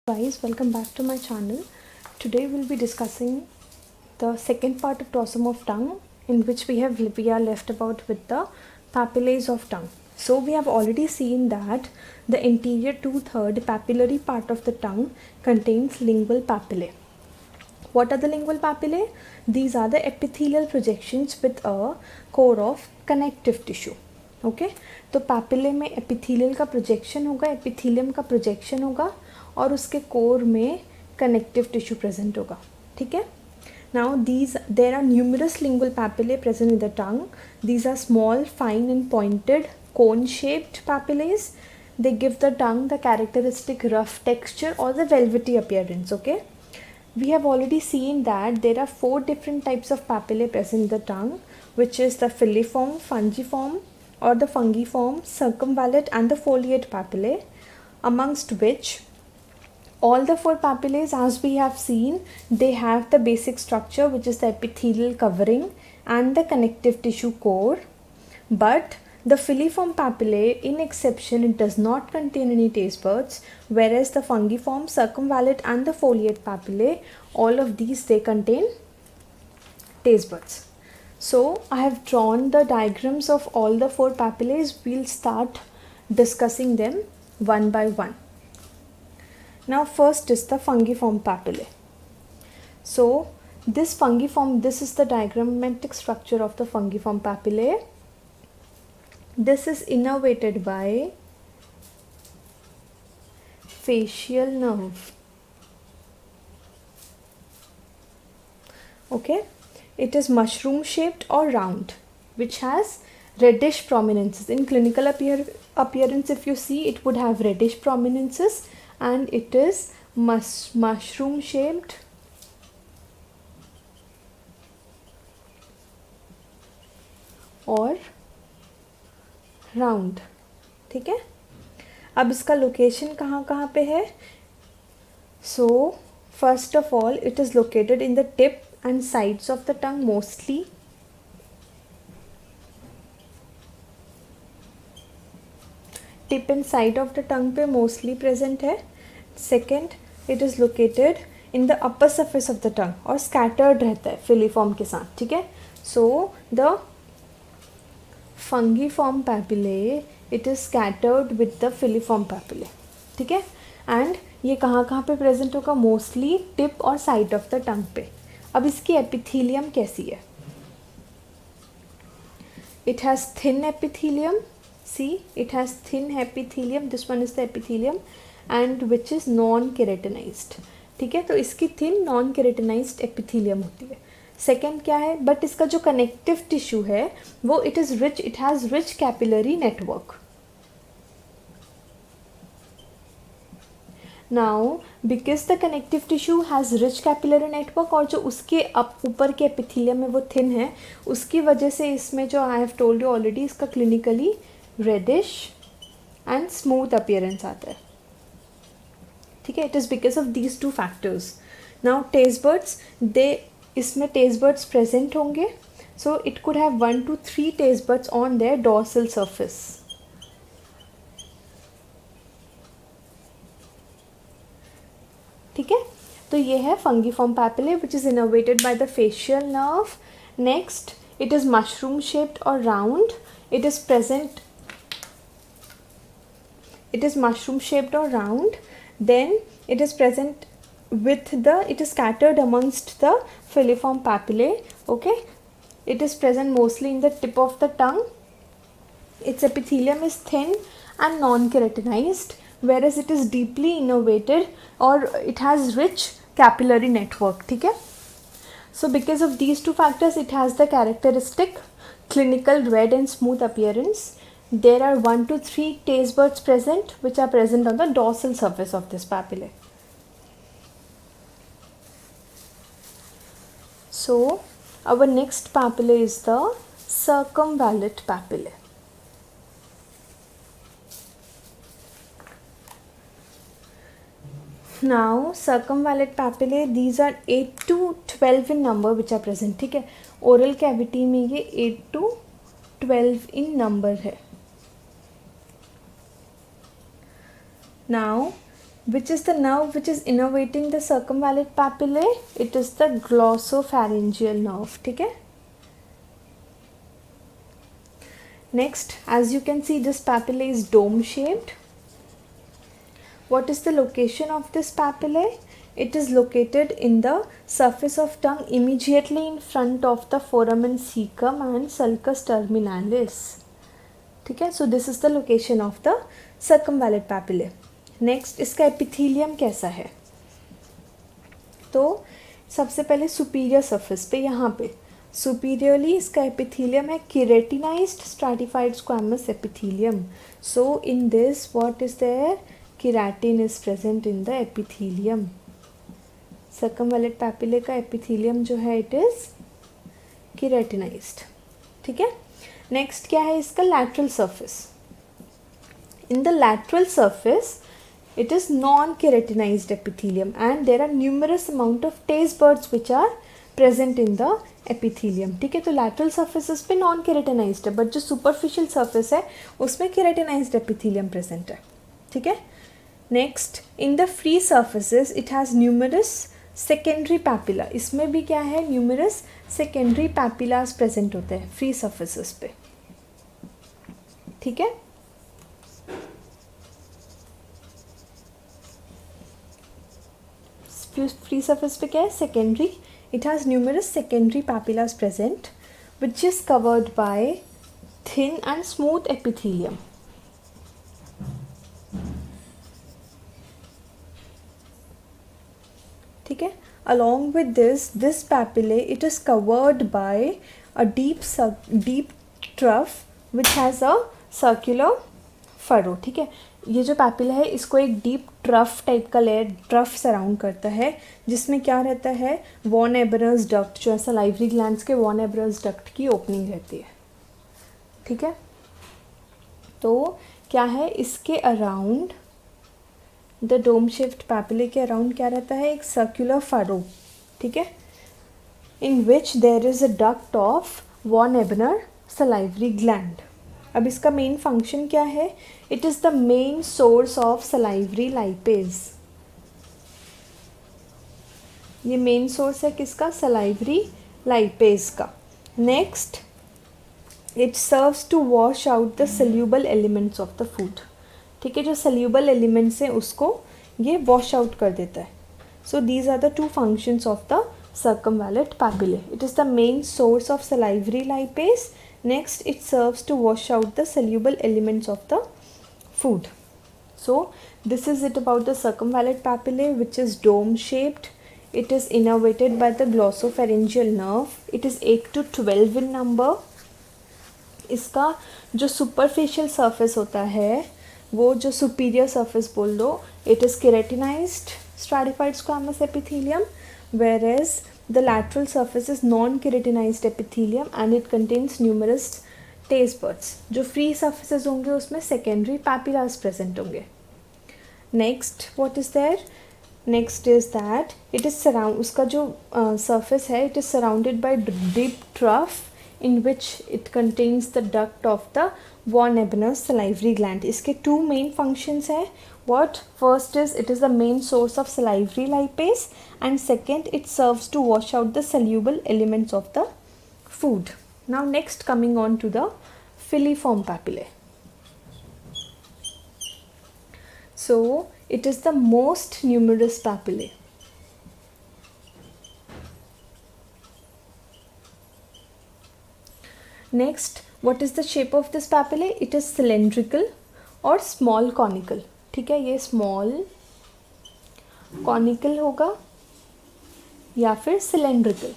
Guys, welcome back to my channel. Today we'll be discussing the second part of dorsum of tongue, in which we are left about with the papillae of tongue. So we have already seen that the anterior 2/3 papillary part of the tongue contains lingual papillae. What are the lingual papillae? These are the epithelial projections with a core of connective tissue. Okay तो papillae में epithelial का projection होगा, epithelium का projection होगा और उसके core में connective tissue present होगा. ठीक है. Now there are numerous lingual papillae present in the tongue. These are small, fine and pointed cone shaped papillae. They give the tongue the characteristic rough texture or the velvety appearance. Okay, we have already seen that there are 4 different types of papillae present in the tongue, which is the filiform, fungiform or the fungiform, circumvallate and the foliate papillae, amongst which all the 4 papillae, as we have seen, they have the basic structure, which is the epithelial covering and the connective tissue core. But the filiform papillae, in exception, it does not contain any taste buds, whereas the fungiform, circumvallate and the foliate papillae, all of these, they contain taste buds. So I have drawn the diagrams of all the 4 papillae. We'll start discussing them one by one. Now first is the fungiform papillae. So this fungiform, this is the diagrammatic structure of the fungiform papillae. This is innervated by facial nerve. Okay, it is mushroom shaped or round, which has reddish prominences. In clinical appearance, if you see, it would have reddish prominences, and it is mushroom shaped or round. ठीक है. अब इसका location कहाँ कहाँ पे है? So first of all, it is located in the tip and sides of the tongue mostly. Tip and side of the tongue पे mostly present है. Second, it is located in the upper surface of the टंग और scattered रहता है filiform के साथ. ठीक है. So the fungiform papillae, it is scattered with the filiform papillae. ठीक है. एंड ये कहाँ कहाँ पे प्रेजेंट होगा? मोस्टली टिप और साइड ऑफ द टंग पे. अब इसकी एपिथेलियम कैसी है? It has thin epithelium. See, it has thin epithelium. This one is the epithelium and which is non keratinised. ठीक है. तो इसकी थिन नॉन केरेटिनाइज्ड एपिथेलियम होती है. सेकेंड क्या है? बट इसका जो कनेक्टिव टिश्यू है वो it has rich capillary network. Now because the connective tissue has rich capillary network और जो उसके ऊपर के एपिथेलियम है वो थिन है, उसकी वजह से इसमें जो I have told you already, इसका clinically reddish and smooth appearance आता है. ठीक है. It is because of these 2 factors. Now taste buds, इसमें टेस्ट बर्ड्स प्रेजेंट होंगे. So it could have 1 to 3 taste buds on their dorsal surface. ठीक है. तो ये है fungiform papillae which is innervated by the facial nerve. Next, it is mushroom shaped और round. It is mushroom shaped और round. Then it is present it is scattered amongst the filiform papillae. Okay, it is present mostly in the tip of the tongue. Its epithelium is thin and non-keratinized, whereas it is deeply innervated or it has rich capillary network. ठीक है. So because of these 2 factors, it has the characteristic clinical red and smooth appearance. There are 1 to 3 taste buds present, which are present on the dorsal surface of this papillae. So our next papillae is the circumvallate papillae. Now circumvallate papillae, these are 8 to 12 in number which are present. ठीक है. Oral cavity में ये 8 to 12 in number है. Now Which is the nerve which is innervating the circumvallate papillae? It is the glossopharyngeal nerve. ठीक है. Next, as you can see, this papilla is dome shaped. What is the location of this papillae? It is located in the surface of tongue immediately in front of the foramen cecum and sulcus terminalis. ठीक है. So this is the location of the circumvallate papillae. Next, इसका epithelium कैसा है? तो सबसे पहले superior surface पे, यहाँ पे सुपीरियरली इसका एपिथीलियम है keratinised stratified squamous epithelium. So in this what is there? Keratin is present in the epithelium. Circumvallate papillae का एपिथीलियम जो है इट इज केराटिनाइज्ड. ठीक है. नेक्स्ट क्या है इसका? Lateral surface. In the lateral surface it is non-keratinized epithelium and there are numerous amount of taste buds which are present in the epithelium. ठीक है. तो lateral surfaces पे non-keratinized है, but जो superficial surface है उसमें keratinized epithelium present है. ठीक है. Next, in the free surfaces it has numerous secondary papilla. इसमें भी क्या है? numerous secondary papillas present होते हैं free surfaces पे. ठीक है. फ्री सरफेस पे क्या है? Secondary. It has numerous secondary papillas present which is covered by thin and smooth epithelium. ठीक है. along with this papillae it is covered by a deep trough which has a circular furrow. ठीक है. ये जो papilla है इसको एक deep trough type का लेयर ट्रफ सराउंड करता है जिसमें क्या रहता है? वॉन एबरस डक्ट, जो है सलाइवरी ग्लैंड्स के वॉन एबरस डक्ट की ओपनिंग रहती है. ठीक है. तो क्या है इसके around the dome shaped papillae के अराउंड क्या रहता है? एक सर्कुलर फरो. ठीक है. In which there is a duct of von Ebner salivary gland. अब इसका मेन फंक्शन क्या है? It is the main source of salivary lipase. ये मेन सोर्स है किसका? सलाइवरी लाइपेज का. Next, it serves to wash out the soluble elements of the food. ठीक है. जो सल्यूबल एलिमेंट्स हैं उसको ये वॉश आउट कर देता है. So these are the two functions of the circumvallate papillae. It is the main source of salivary lipase. Next, it serves to wash out the soluble elements of the food. So, this is it about the circumvallate papillae, which is dome shaped. It is innervated by the glossopharyngeal nerve. It is 8 to 12 in number. इसका जो superficial surface होता है वो जो superior surface बोल दो, it is keratinized stratified squamous epithelium, whereas the lateral surface is non-keratinized epithelium and it contains numerous taste buds. जो free surfaces होंगे उसमें secondary papillas present होंगे. Next, what is there? Next is that it is उसका जो surface है it is surrounded by deep trough in which it contains the duct of the von Ebener's salivary gland. इसके two main functions है. What? First is it is the main source of salivary lipase and second it serves to wash out the soluble elements of the food. Now next, coming on to the filiform papillae. So it is the most numerous papillae. Next, what is the shape of this papillae? It is cylindrical or small conical. ठीक है. ये small conical होगा या फिर cylindrical.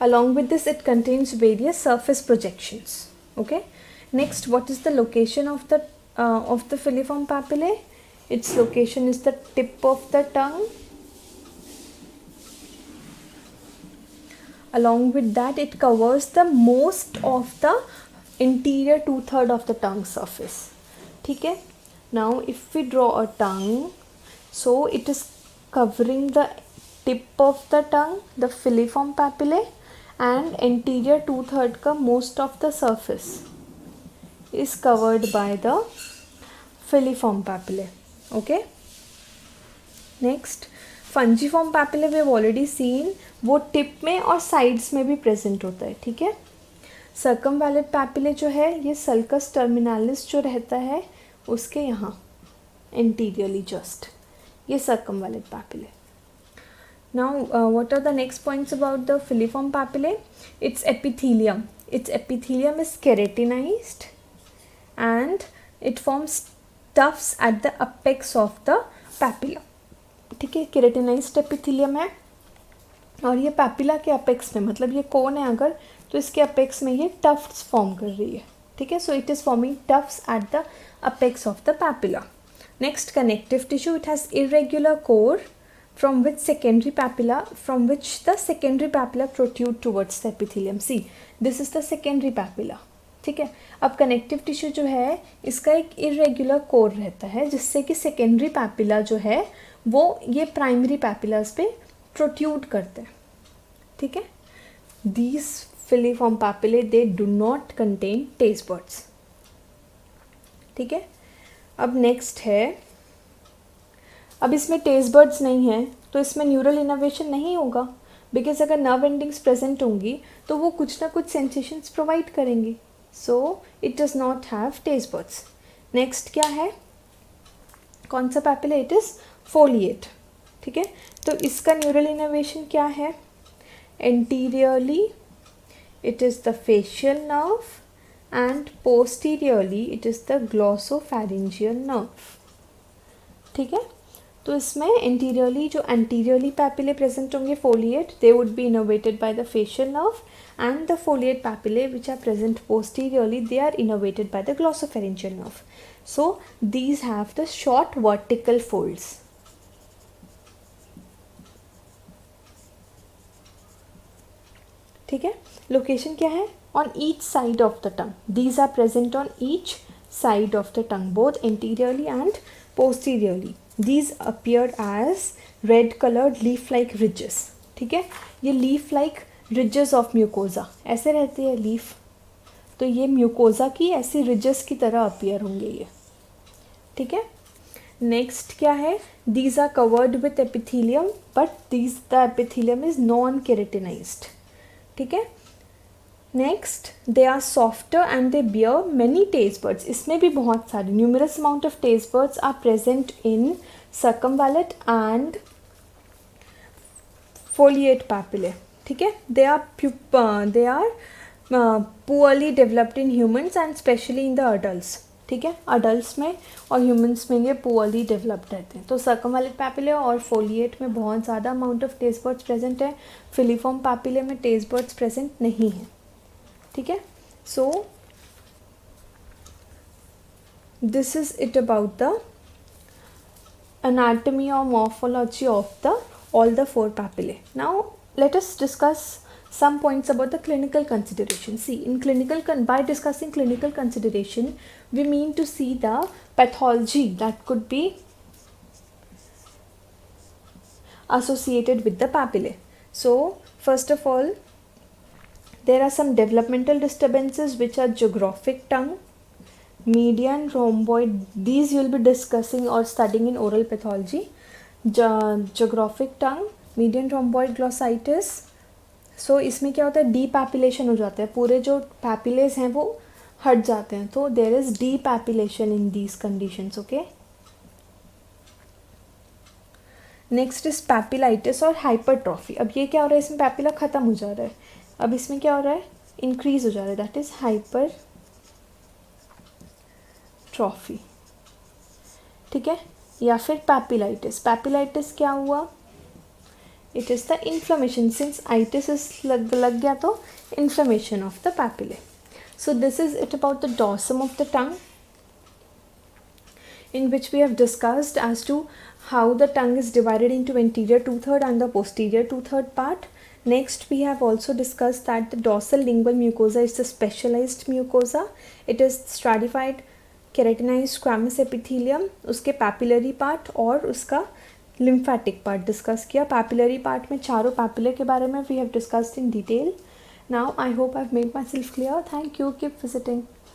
Along with this, it contains various surface projections. Okay. Next, what is the location of the filiform papillae? Its location is the tip of the tongue. Along with that, it covers the most of the interior 2/3 of the tongue surface. ठीक है. Now if we draw a tongue, so it is covering the tip of the tongue, the filiform papillae, and anterior 2/3 का most of the surface is covered by the filiform papillae. Okay. Next fungiform papillae we have already seen, वो tip में और sides में भी present होता है. ठीक है. सर्कमवैलेट पैपिले जो है ये सल्कस टर्मिनालिस जो रहता है उसके यहाँ एंटीरियरली जस्ट, ये circumvallate papillae. Now what are the next points about the filiform papillae? It's epithelium. It's epithelium is keratinised and it forms tufts at the apex of the papilla. ठीक है. केरेटिनाइज्ड epithelium है और ये papilla के apex में, मतलब ये कोन है अगर, तो इसके अपेक्स में ये टफ्ट्स फॉर्म कर रही है. ठीक है. So it is forming Tufts at the apex of the papilla. Next connective tissue. It has irregular core from which the secondary papilla protrude towards the epithelium. See, this is the secondary papilla. ठीक है. अब connective tissue जो है इसका एक irregular core रहता है जिससे कि सेकेंडरी पैपिला जो है वो ये प्राइमरी पैपिलास पे प्रोट्यूड करते हैं. ठीक है. These filiform papillae they do not contain taste buds. ठीक है. अब नेक्स्ट है, अब इसमें टेस्ट बड्स नहीं है तो इसमें न्यूरल इनोवेशन नहीं होगा, बिकॉज अगर नर्व एंडिंग्स प्रेजेंट होंगी तो वो कुछ ना कुछ सेंसेशंस प्रोवाइड करेंगी. So it does not have taste buds. Next क्या है, कौन सा पैपिला? It is folate. ठीक है. तो इसका न्यूरल इनोवेशन क्या है? Anteriorly it is the facial nerve and posteriorly it is the glossopharyngeal nerve. ठीक है. तो इसमें एंटीरियरली जो एंटीरियरली पैपिले प्रेजेंट होंगे foliate, they would be innervated by the facial nerve, and the foliate papillae which are present posteriorly, they are innervated by the glossopharyngeal nerve. So these have the short vertical folds. ठीक है. Location क्या है? On each side of the tongue. These are present on each side of the tongue, both anteriorly and posteriorly. These appear as red colored leaf like ridges. ठीक है. ये leaf like ridges of mucosa ऐसे रहती है leaf, तो ये mucosa की ऐसी रिजेस की तरह अपीयर होंगे ये. ठीक है. नेक्स्ट क्या है? These are covered with epithelium but these the epithelium is non keratinised. ठीक है. Next they are softer and they bear many taste buds. इसमें भी बहुत सारे numerous amount of taste buds are present in circumvallate and foliate papillae. ठीक है. They are poorly developed in humans and specially in the adults. ठीक है. Adults में और ह्यूमन्स में ये पुअरली डेवलप्ड रहते हैं. तो सर्कमवैलेट पैपिले और फोलिएट में बहुत ज़्यादा amount of taste buds present है. फिलिफॉर्म पैपिले में टेस्ट बर्ड्स प्रेजेंट नहीं है. ठीक है. So this is it about the anatomy or morphology of all the four papillae. Now let us discuss some points about the clinical consideration. See, in by discussing clinical consideration, we mean to see the pathology that could be associated with the papillae. So first of all, there are some developmental disturbances which are geographic tongue, median rhomboid. These you will be discussing or studying in oral pathology. Geographic tongue, median rhomboid glossitis. सो इसमें क्या होता है? डीपैपिलेशन हो जाता है, पूरे जो पैपिलेस हैं वो हट जाते हैं. तो there is depapillation in these conditions. Okay. Next is papillitis और हाइपरट्रॉफी. अब ये क्या हो रहा है? इसमें पैपिला ख़त्म हो जा रहा है, अब इसमें क्या हो रहा है? इंक्रीज हो जा रहा है. That is hypertrophy. ठीक है. या फिर पैपिलाइटिस. पैपिलाइटिस क्या हुआ? It is the inflammation. Since itis लग गया तो inflammation of the papillae. So this is it about the dorsum of the tongue, in which we have discussed as to how the tongue is divided into anterior two-third and the posterior two-third part. Next we have also discussed that the dorsal lingual mucosa is a specialized mucosa. It is stratified keratinized squamous epithelium, उसके papillary part और उसका lymphatic part discuss किया. papillary part में चारों papilla के बारे में we have discussed in detail. Now I hope I've made myself clear. Thank you. Keep visiting.